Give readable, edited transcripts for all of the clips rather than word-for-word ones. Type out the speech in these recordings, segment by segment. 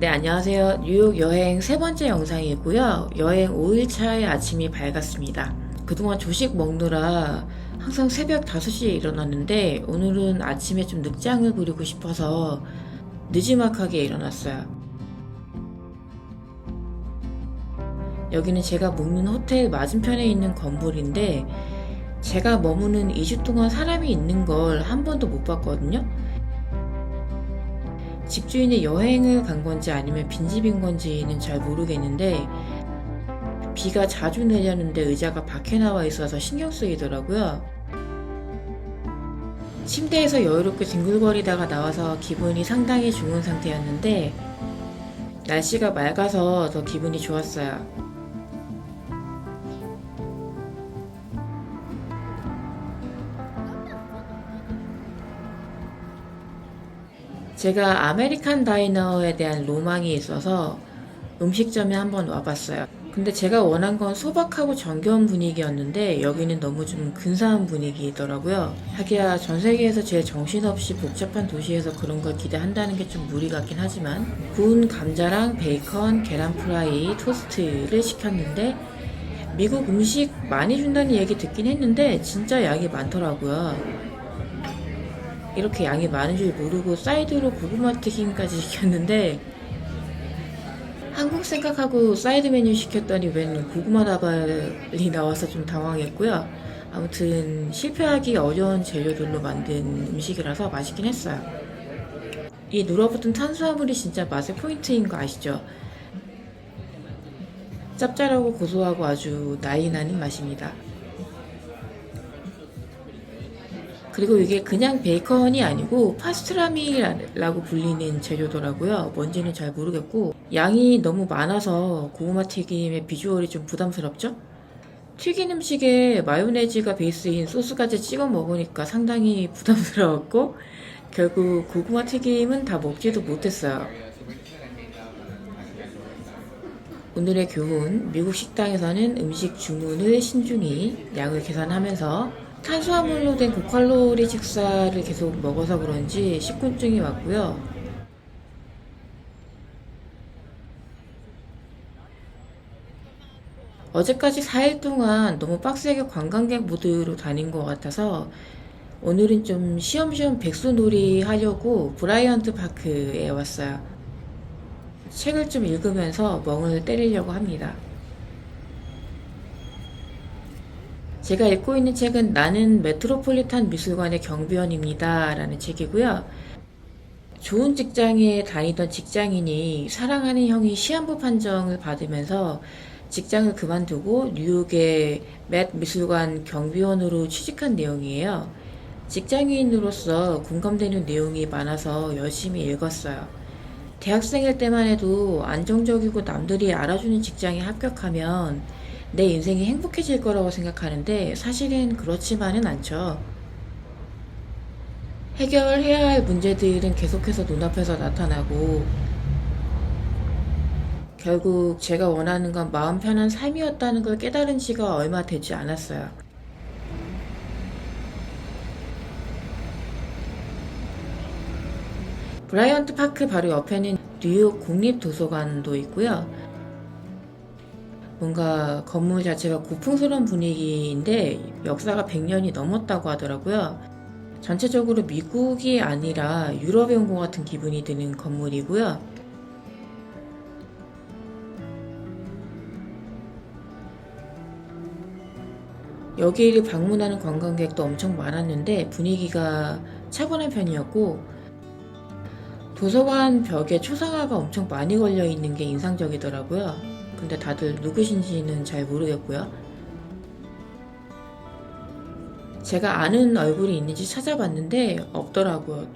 네, 안녕하세요. 뉴욕 여행 세 번째 영상이고요. 여행 5일차의 아침이 밝았습니다. 그동안 조식 먹느라 항상 새벽 5시에 일어났는데 오늘은 아침에 좀 늦장을 부리고 싶어서 느지막하게 일어났어요. 여기는 제가 묵는 호텔 맞은편에 있는 건물인데 제가 머무는 2주 동안 사람이 있는 걸 한 번도 못 봤거든요. 집주인이 여행을 간 건지 아니면 빈집인 건지는 잘 모르겠는데 비가 자주 내렸는데 의자가 밖에 나와 있어서 신경 쓰이더라고요. 침대에서 여유롭게 뒹굴거리다가 나와서 기분이 상당히 좋은 상태였는데 날씨가 맑아서 더 기분이 좋았어요. 제가 아메리칸 다이너에 대한 로망이 있어서 음식점에 한번 와봤어요. 근데 제가 원한 건 소박하고 정겨운 분위기였는데 여기는 너무 좀 근사한 분위기더라고요. 하기야 전 세계에서 제일 정신없이 복잡한 도시에서 그런 걸 기대한다는 게 좀 무리 같긴 하지만 구운 감자랑 베이컨, 계란 프라이, 토스트를 시켰는데 미국 음식 많이 준다는 얘기 듣긴 했는데 진짜 양이 많더라고요. 이렇게 양이 많은 줄 모르고 사이드로 고구마 튀김까지 시켰는데 한국 생각하고 사이드 메뉴 시켰더니 웬 고구마 다발이 나와서 좀 당황했고요. 아무튼 실패하기 어려운 재료들로 만든 음식이라서 맛있긴 했어요. 이 눌어붙은 탄수화물이 진짜 맛의 포인트인 거 아시죠? 짭짤하고 고소하고 아주 나이 나는 맛입니다. 그리고 이게 그냥 베이컨이 아니고 파스트라미라고 불리는 재료더라고요. 뭔지는 잘 모르겠고 양이 너무 많아서 고구마 튀김의 비주얼이 좀 부담스럽죠? 튀긴 음식에 마요네즈가 베이스인 소스까지 찍어 먹으니까 상당히 부담스러웠고 결국 고구마 튀김은 다 먹지도 못했어요. 오늘의 교훈, 미국 식당에서는 음식 주문을 신중히 양을 계산하면서 탄수화물로 된 고칼로리 식사를 계속 먹어서 그런지 식곤증이 왔고요. 어제까지 4일 동안 너무 빡세게 관광객 모드로 다닌 것 같아서 오늘은 좀 쉬엄쉬엄 백수놀이 하려고 브라이언트 파크에 왔어요. 책을 좀 읽으면서 멍을 때리려고 합니다. 제가 읽고 있는 책은 나는 메트로폴리탄 미술관의 경비원입니다 라는 책이고요. 좋은 직장에 다니던 직장인이 사랑하는 형이 시한부 판정을 받으면서 직장을 그만두고 뉴욕의 맷 미술관 경비원으로 취직한 내용이에요. 직장인으로서 공감되는 내용이 많아서 열심히 읽었어요. 대학생일 때만 해도 안정적이고 남들이 알아주는 직장에 합격하면 내 인생이 행복해질 거라고 생각하는데 사실은 그렇지만은 않죠. 해결해야 할 문제들은 계속해서 눈앞에서 나타나고 결국 제가 원하는 건 마음 편한 삶이었다는 걸 깨달은 지가 얼마 되지 않았어요. 브라이언트 파크 바로 옆에는 뉴욕 국립도서관도 있고요. 뭔가 건물 자체가 고풍스러운 분위기인데 역사가 100년이 넘었다고 하더라고요. 전체적으로 미국이 아니라 유럽에 온 것 같은 기분이 드는 건물이고요. 여기를 방문하는 관광객도 엄청 많았는데 분위기가 차분한 편이었고 도서관 벽에 초상화가 엄청 많이 걸려 있는 게 인상적이더라고요. 근데 다들 누구신지는 잘 모르겠고요. 제가 아는 얼굴이 있는지 찾아봤는데 없더라고요.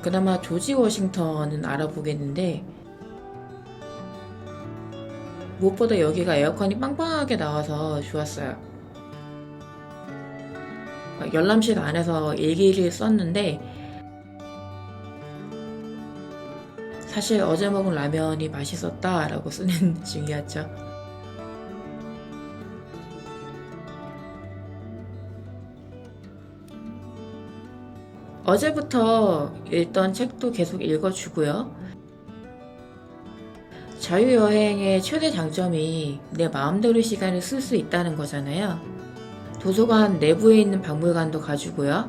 그나마 조지 워싱턴은 알아보겠는데 무엇보다 여기가 에어컨이 빵빵하게 나와서 좋았어요. 열람실 안에서 일기를 썼는데 사실 어제 먹은 라면이 맛있었다 라고 쓰는 중이었죠. 어제부터 읽던 책도 계속 읽어주고요. 자유여행의 최대 장점이 내 마음대로 시간을 쓸 수 있다는 거잖아요. 도서관 내부에 있는 박물관도 가주고요.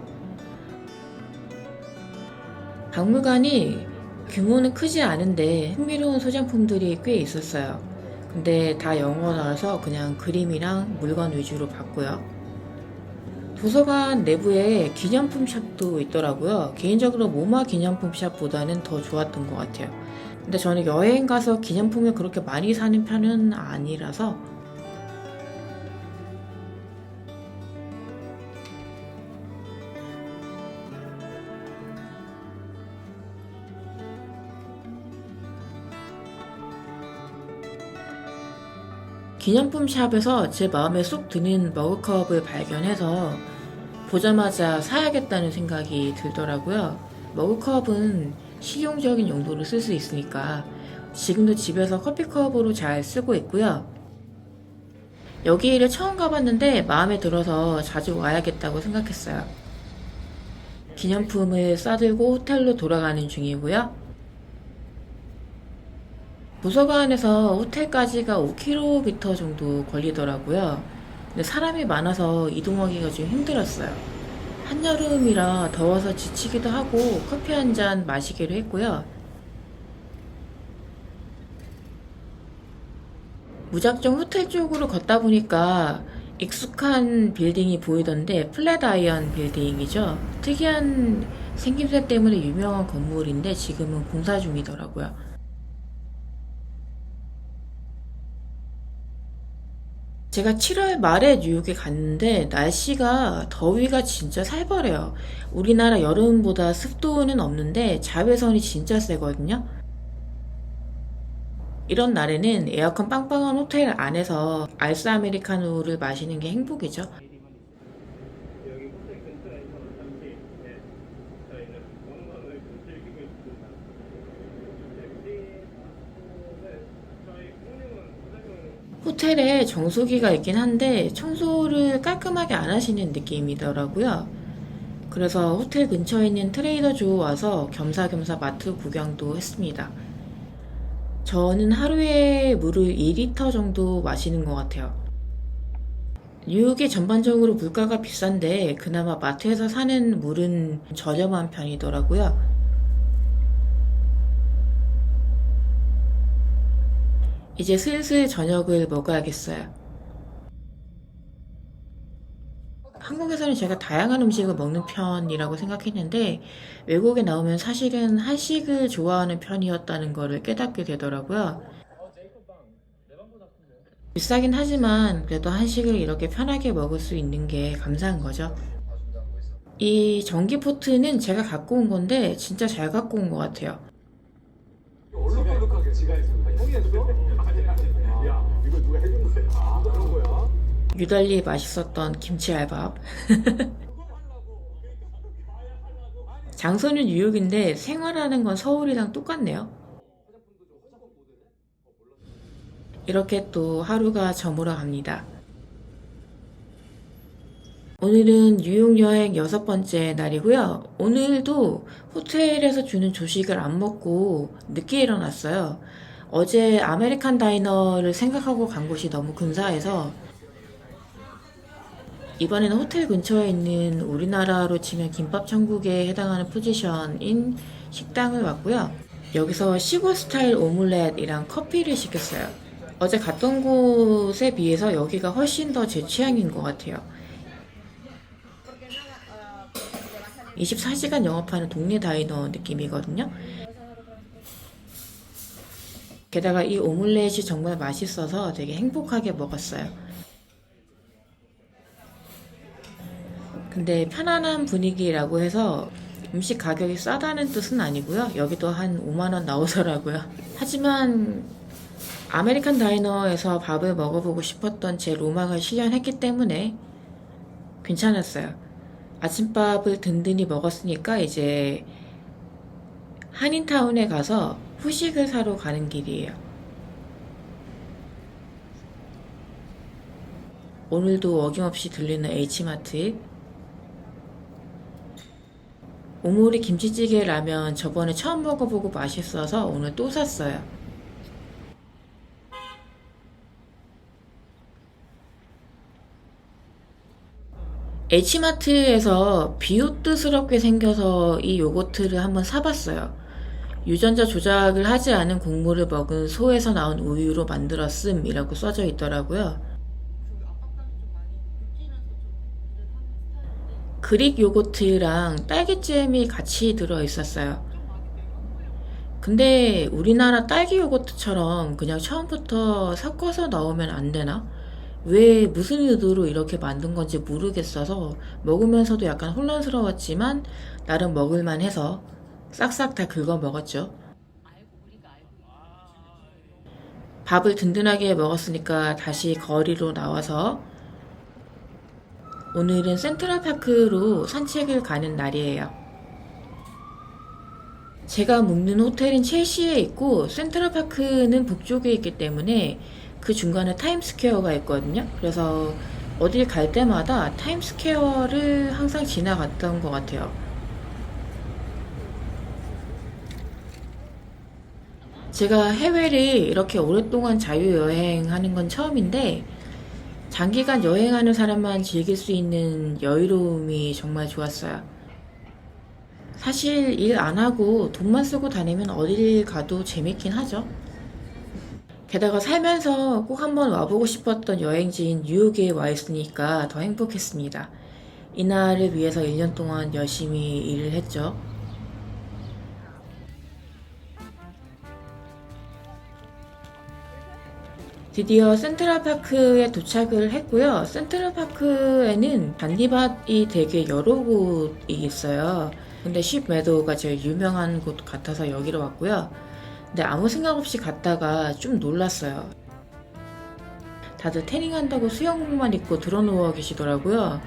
박물관이 규모는 크지 않은데 흥미로운 소장품들이 꽤 있었어요. 근데 다 영어라서 그냥 그림이랑 물건 위주로 봤고요. 도서관 내부에 기념품 샵도 있더라고요. 개인적으로 모마 기념품 샵보다는 더 좋았던 것 같아요. 근데 저는 여행 가서 기념품을 그렇게 많이 사는 편은 아니라서 기념품 샵에서 제 마음에 쏙 드는 머그컵을 발견해서 보자마자 사야겠다는 생각이 들더라고요. 머그컵은 실용적인 용도로 쓸 수 있으니까 지금도 집에서 커피컵으로 잘 쓰고 있고요. 여기를 처음 가봤는데 마음에 들어서 자주 와야겠다고 생각했어요. 기념품을 싸들고 호텔로 돌아가는 중이고요. 도서관에서 호텔까지가 5km 정도 걸리더라고요. 근데 사람이 많아서 이동하기가 좀 힘들었어요. 한여름이라 더워서 지치기도 하고 커피 한 잔 마시기로 했고요. 무작정 호텔 쪽으로 걷다 보니까 익숙한 빌딩이 보이던데 플랫아이언 빌딩이죠. 특이한 생김새 때문에 유명한 건물인데 지금은 공사 중이더라고요. 제가 7월 말에 뉴욕에 갔는데 날씨가 더위가 진짜 살벌해요. 우리나라 여름보다 습도는 없는데 자외선이 진짜 세거든요. 이런 날에는 에어컨 빵빵한 호텔 안에서 아이스 아메리카노를 마시는 게 행복이죠. 호텔에 정수기가 있긴 한데 청소를 깔끔하게 안 하시는 느낌이더라고요. 그래서 호텔 근처에 있는 트레이더 조 와서 겸사겸사 마트 구경도 했습니다. 저는 하루에 물을 2리터 정도 마시는 것 같아요. 뉴욕이 전반적으로 물가가 비싼데 그나마 마트에서 사는 물은 저렴한 편이더라고요. 이제 슬슬 저녁을 먹어야겠어요. 한국에서는 제가 다양한 음식을 먹는 편이라고 생각했는데 외국에 나오면 사실은 한식을 좋아하는 편이었다는 거를 깨닫게 되더라고요. 비싸긴 하지만 그래도 한식을 이렇게 편하게 먹을 수 있는 게 감사한 거죠. 이 전기포트는 제가 갖고 온 건데 진짜 잘 갖고 온 것 같아요. 얼룩덜룩하게 지가 했어. 형이 했어? 야, 이거 누가 해준 거야? 그런 거야? 유달리 맛있었던 김치알밥. 장소는 뉴욕인데 생활하는 건 서울이랑 똑같네요. 이렇게 또 하루가 저물어 갑니다. 오늘은 뉴욕 여행 6번째 날이고요. 오늘도 호텔에서 주는 조식을 안 먹고 늦게 일어났어요. 어제 아메리칸 다이너를 생각하고 간 곳이 너무 근사해서 이번에는 호텔 근처에 있는 우리나라로 치면 김밥 천국에 해당하는 포지션인 식당을 왔고요. 여기서 시골 스타일 오믈렛이랑 커피를 시켰어요. 어제 갔던 곳에 비해서 여기가 훨씬 더 제 취향인 것 같아요. 24시간 영업하는 동네 다이너 느낌이거든요. 게다가 이 오믈렛이 정말 맛있어서 되게 행복하게 먹었어요. 근데 편안한 분위기라고 해서 음식 가격이 싸다는 뜻은 아니고요. 여기도 한 5만원 나오더라고요. 하지만 아메리칸 다이너에서 밥을 먹어보고 싶었던 제 로망을 실현했기 때문에 괜찮았어요. 아침밥을 든든히 먹었으니까 이제 한인타운에 가서 후식을 사러 가는 길이에요. 오늘도 어김없이 들리는 H마트. 오모리 김치찌개 라면 저번에 처음 먹어보고 맛있어서 오늘 또 샀어요. H마트에서 비오트스럽게 생겨서 이 요거트를 한번 사봤어요. 유전자 조작을 하지 않은 곡물을 먹은 소에서 나온 우유로 만들었음이라고 써져 있더라고요. 그릭 요거트랑 딸기잼이 같이 들어있었어요. 근데 우리나라 딸기 요거트처럼 그냥 처음부터 섞어서 넣으면 안 되나? 왜 무슨 의도로 이렇게 만든 건지 모르겠어서 먹으면서도 약간 혼란스러웠지만 나름 먹을만 해서 싹싹 다 긁어 먹었죠. 밥을 든든하게 먹었으니까 다시 거리로 나와서 오늘은 센트럴파크로 산책을 가는 날이에요. 제가 묵는 호텔은 첼시에 있고 센트럴파크는 북쪽에 있기 때문에 그 중간에 타임스퀘어가 있거든요. 그래서 어딜 갈 때마다 타임스퀘어를 항상 지나갔던 것 같아요. 제가 해외를 이렇게 오랫동안 자유여행하는 건 처음인데 장기간 여행하는 사람만 즐길 수 있는 여유로움이 정말 좋았어요. 사실 일 안 하고 돈만 쓰고 다니면 어딜 가도 재밌긴 하죠. 게다가 살면서 꼭 한번 와보고 싶었던 여행지인 뉴욕에 와 있으니까 더 행복했습니다. 이날을 위해서 1년 동안 열심히 일을 했죠. 드디어 센트럴파크에 도착을 했고요. 센트럴파크에는 잔디밭이 되게 여러 곳이 있어요. 근데 쉽매도가 제일 유명한 곳 같아서 여기로 왔고요. 근데 아무 생각 없이 갔다가 좀 놀랐어요. 다들 태닝한다고 수영복만 입고 들어누워 계시더라고요.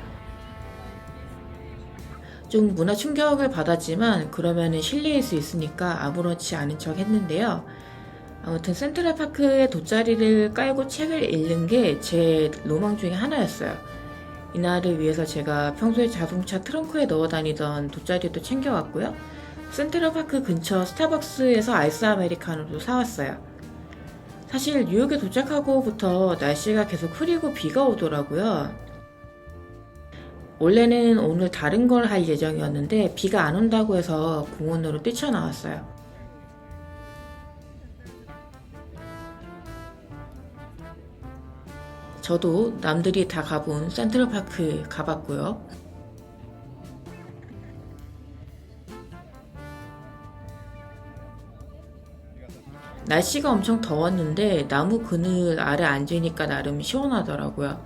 좀 문화 충격을 받았지만 그러면은 실내일 수 있으니까 아무렇지 않은 척 했는데요. 아무튼 센트럴파크에 돗자리를 깔고 책을 읽는 게 제 로망 중에 하나였어요. 이날을 위해서 제가 평소에 자동차 트렁크에 넣어 다니던 돗자리도 챙겨왔고요. 센트럴파크 근처 스타벅스에서 아이스 아메리카노도 사왔어요. 사실 뉴욕에 도착하고부터 날씨가 계속 흐리고 비가 오더라고요. 원래는 오늘 다른 걸 할 예정이었는데 비가 안 온다고 해서 공원으로 뛰쳐나왔어요. 저도 남들이 다 가본 센트럴파크 가봤고요. 날씨가 엄청 더웠는데 나무 그늘 아래 앉으니까 나름 시원하더라고요.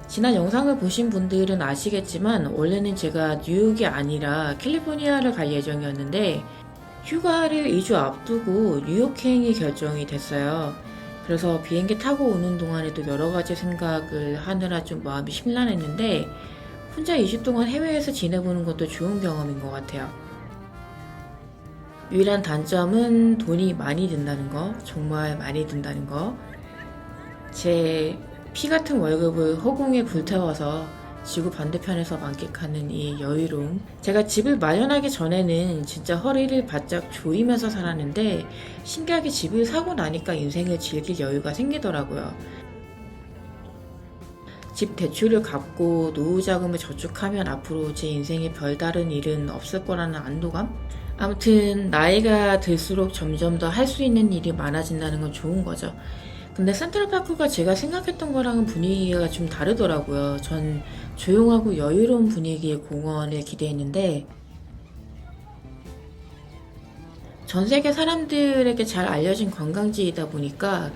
지난 영상을 보신 분들은 아시겠지만 원래는 제가 뉴욕이 아니라 캘리포니아를 갈 예정이었는데 휴가를 2주 앞두고 뉴욕행이 결정이 됐어요. 그래서 비행기 타고 오는 동안에도 여러 가지 생각을 하느라 좀 마음이 심란했는데 혼자 2주 동안 해외에서 지내보는 것도 좋은 경험인 것 같아요. 유일한 단점은 돈이 많이 든다는 거, 정말 많이 든다는 거. 제 피 같은 월급을 허공에 불태워서 지구 반대편에서 만끽하는 이 여유로움. 제가 집을 마련하기 전에는 진짜 허리를 바짝 조이면서 살았는데 신기하게 집을 사고 나니까 인생을 즐길 여유가 생기더라고요. 집 대출을 갚고 노후 자금을 저축하면 앞으로 제 인생에 별다른 일은 없을 거라는 안도감? 아무튼 나이가 들수록 점점 더 할 수 있는 일이 많아진다는 건 좋은 거죠. 근데 센트럴파크가 제가 생각했던 거랑은 분위기가 좀 다르더라고요. 전 조용하고 여유로운 분위기의 공원을 기대했는데 전 세계 사람들에게 잘 알려진 관광지이다 보니까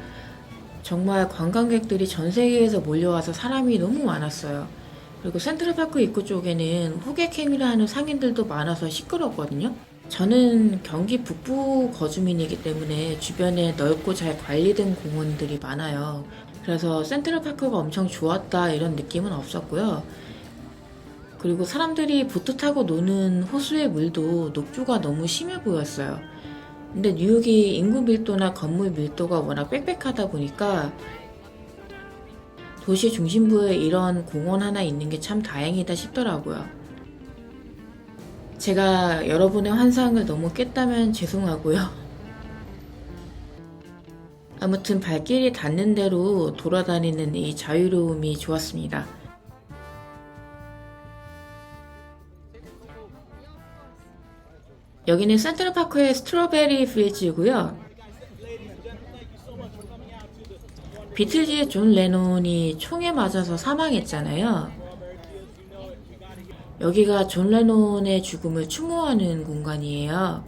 정말 관광객들이 전 세계에서 몰려와서 사람이 너무 많았어요. 그리고 센트럴파크 입구 쪽에는 호객행위를 하는 상인들도 많아서 시끄럽거든요. 저는 경기 북부 거주민이기 때문에 주변에 넓고 잘 관리된 공원들이 많아요. 그래서 센트럴파크가 엄청 좋았다 이런 느낌은 없었고요. 그리고 사람들이 보트 타고 노는 호수의 물도 녹조가 너무 심해 보였어요. 근데 뉴욕이 인구 밀도나 건물 밀도가 워낙 빽빽하다 보니까 도시 중심부에 이런 공원 하나 있는 게 참 다행이다 싶더라고요. 제가 여러분의 환상을 너무 깼다면 죄송하고요. 아무튼 발길이 닿는 대로 돌아다니는 이 자유로움이 좋았습니다. 여기는 센트럴파크의 스트로베리 필즈고요. 비틀즈의 존 레논이 총에 맞아서 사망했잖아요. 여기가 존 레논의 죽음을 추모하는 공간이에요.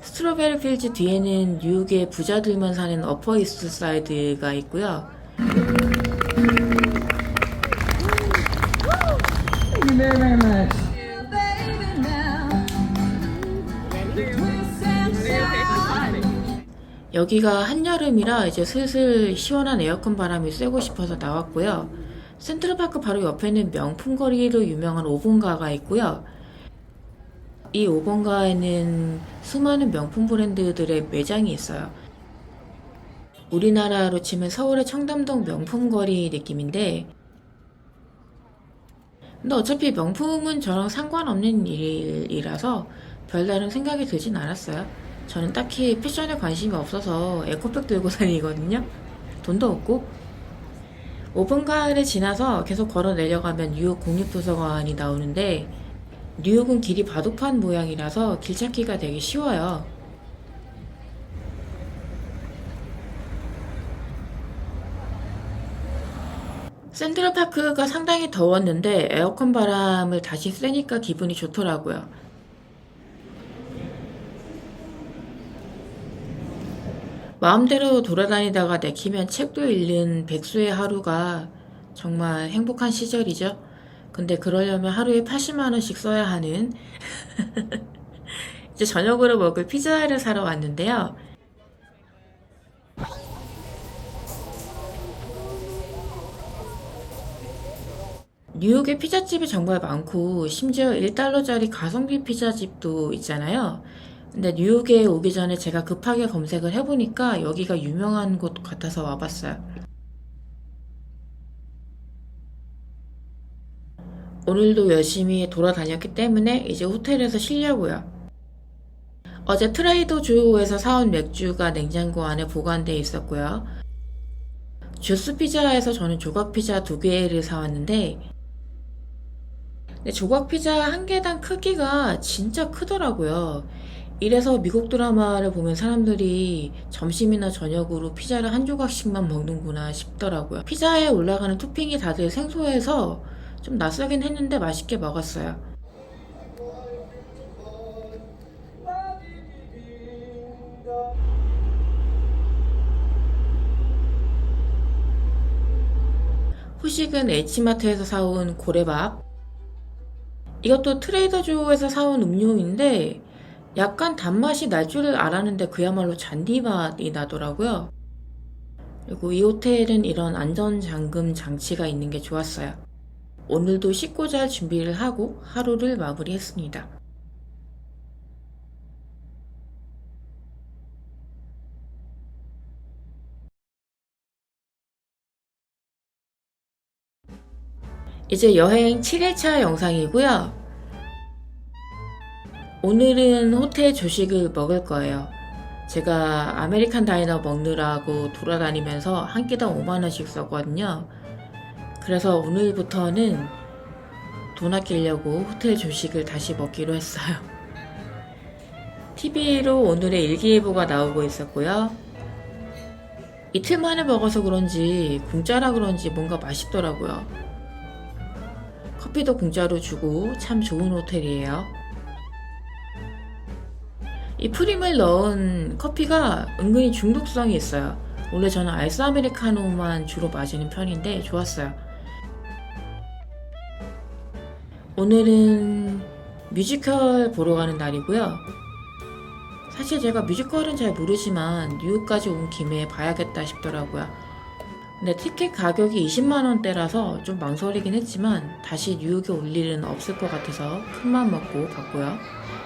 스트로베리 필즈 뒤에는 뉴욕의 부자들만 사는 어퍼 이스트 사이드가 있고요. Thank you very, very much. 여기가 한여름이라 이제 슬슬 시원한 에어컨 바람이 쐬고 싶어서 나왔고요. 센트럴파크 바로 옆에는 명품 거리로 유명한 오본가가 있고요. 이 오본가에는 수많은 명품 브랜드들의 매장이 있어요. 우리나라로 치면 서울의 청담동 명품 거리 느낌인데, 근데 어차피 명품은 저랑 상관없는 일이라서 별다른 생각이 들진 않았어요. 저는 딱히 패션에 관심이 없어서 에코백 들고 다니거든요. 돈도 없고. 오븐가를 지나서 계속 걸어 내려가면 뉴욕 국립도서관이 나오는데, 뉴욕은 길이 바둑판 모양이라서 길 찾기가 되게 쉬워요. 센트럴파크가 상당히 더웠는데 에어컨 바람을 다시 쐬니까 기분이 좋더라고요. 마음대로 돌아다니다가 내키면 책도 읽는 백수의 하루가 정말 행복한 시절이죠. 근데 그러려면 하루에 80만 원씩 써야 하는 이제 저녁으로 먹을 피자를 사러 왔는데요. 뉴욕에 피자집이 정말 많고 심지어 1달러짜리 가성비 피자집도 있잖아요. 근데 뉴욕에 오기 전에 제가 급하게 검색을 해보니까 여기가 유명한 곳 같아서 와봤어요. 오늘도 열심히 돌아다녔기 때문에 이제 호텔에서 쉬려고요. 어제 트레이더 조에서 사온 맥주가 냉장고 안에 보관되어 있었고요. 주스 피자에서 저는 조각 피자 2개를 사왔는데, 조각 피자 한 개당 크기가 진짜 크더라고요. 이래서 미국 드라마를 보면 사람들이 점심이나 저녁으로 피자를 한 조각씩만 먹는구나 싶더라고요. 피자에 올라가는 토핑이 다들 생소해서 좀 낯설긴 했는데 맛있게 먹었어요. 후식은 H마트에서 사온 고래밥. 이것도 트레이더 조에서 사온 음료인데 약간 단맛이 날 줄을 알았는데 그야말로 잔디맛이 나더라고요. 그리고 이 호텔은 이런 안전잠금 장치가 있는 게 좋았어요. 오늘도 씻고 잘 준비를 하고 하루를 마무리했습니다. 이제 여행 7일차 영상이고요. 오늘은 호텔 조식을 먹을 거예요. 제가 아메리칸 다이너 먹느라고 돌아다니면서 한 끼당 5만원씩 썼거든요. 그래서 오늘부터는 돈 아끼려고 호텔 조식을 다시 먹기로 했어요. TV로 오늘의 일기예보가 나오고 있었고요. 이틀 만에 먹어서 그런지 공짜라 그런지 뭔가 맛있더라고요. 커피도 공짜로 주고 참 좋은 호텔이에요. 이 프림을 넣은 커피가 은근히 중독성이 있어요. 원래 저는 아이스 아메리카노만 주로 마시는 편인데 좋았어요. 오늘은 뮤지컬 보러 가는 날이고요. 사실 제가 뮤지컬은 잘 모르지만 뉴욕까지 온 김에 봐야겠다 싶더라고요. 근데 티켓 가격이 20만원대라서 좀 망설이긴 했지만 다시 뉴욕에 올 일은 없을 것 같아서 큰맘 먹고 갔고요.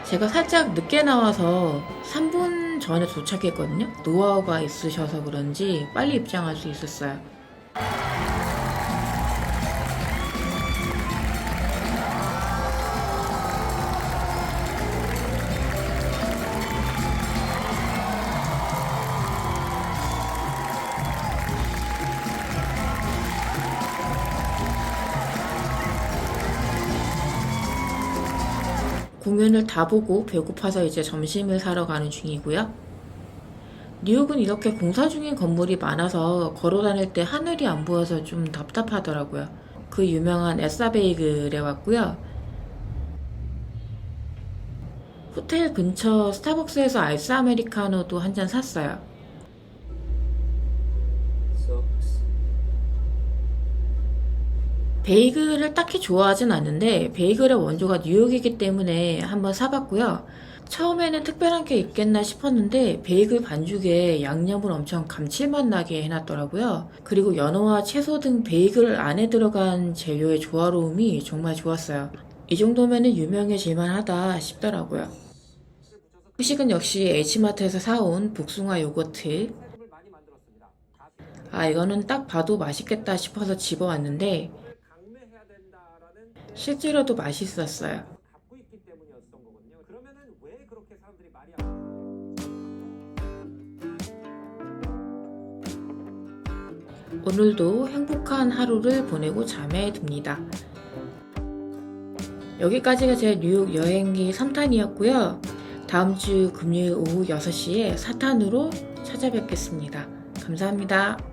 제가 살짝 늦게 나와서 3분 전에 도착했거든요. 노하우가 있으셔서 그런지 빨리 입장할 수 있었어요. 공연을 다 보고 배고파서 이제 점심을 사러 가는 중이고요. 뉴욕은 이렇게 공사 중인 건물이 많아서 걸어 다닐 때 하늘이 안 보여서 좀 답답하더라고요. 그 유명한 에싸베이글에 왔고요. 호텔 근처 스타벅스에서 아이스 아메리카노도 한 잔 샀어요. 베이글을 딱히 좋아하진 않는데 베이글의 원조가 뉴욕이기 때문에 한번 사봤고요. 처음에는 특별한 게 있겠나 싶었는데 베이글 반죽에 양념을 엄청 감칠맛 나게 해놨더라고요. 그리고 연어와 채소 등 베이글 안에 들어간 재료의 조화로움이 정말 좋았어요. 이 정도면 유명해질만 하다 싶더라고요. 후식은 역시 H마트에서 사온 복숭아 요거트. 이거는 딱 봐도 맛있겠다 싶어서 집어왔는데 실제로도 맛있었어요. 오늘도 행복한 하루를 보내고 잠에 듭니다. 여기까지가 제 뉴욕 여행기 3탄이었고요. 다음 주 금요일 오후 6시에 4탄으로 찾아뵙겠습니다. 감사합니다.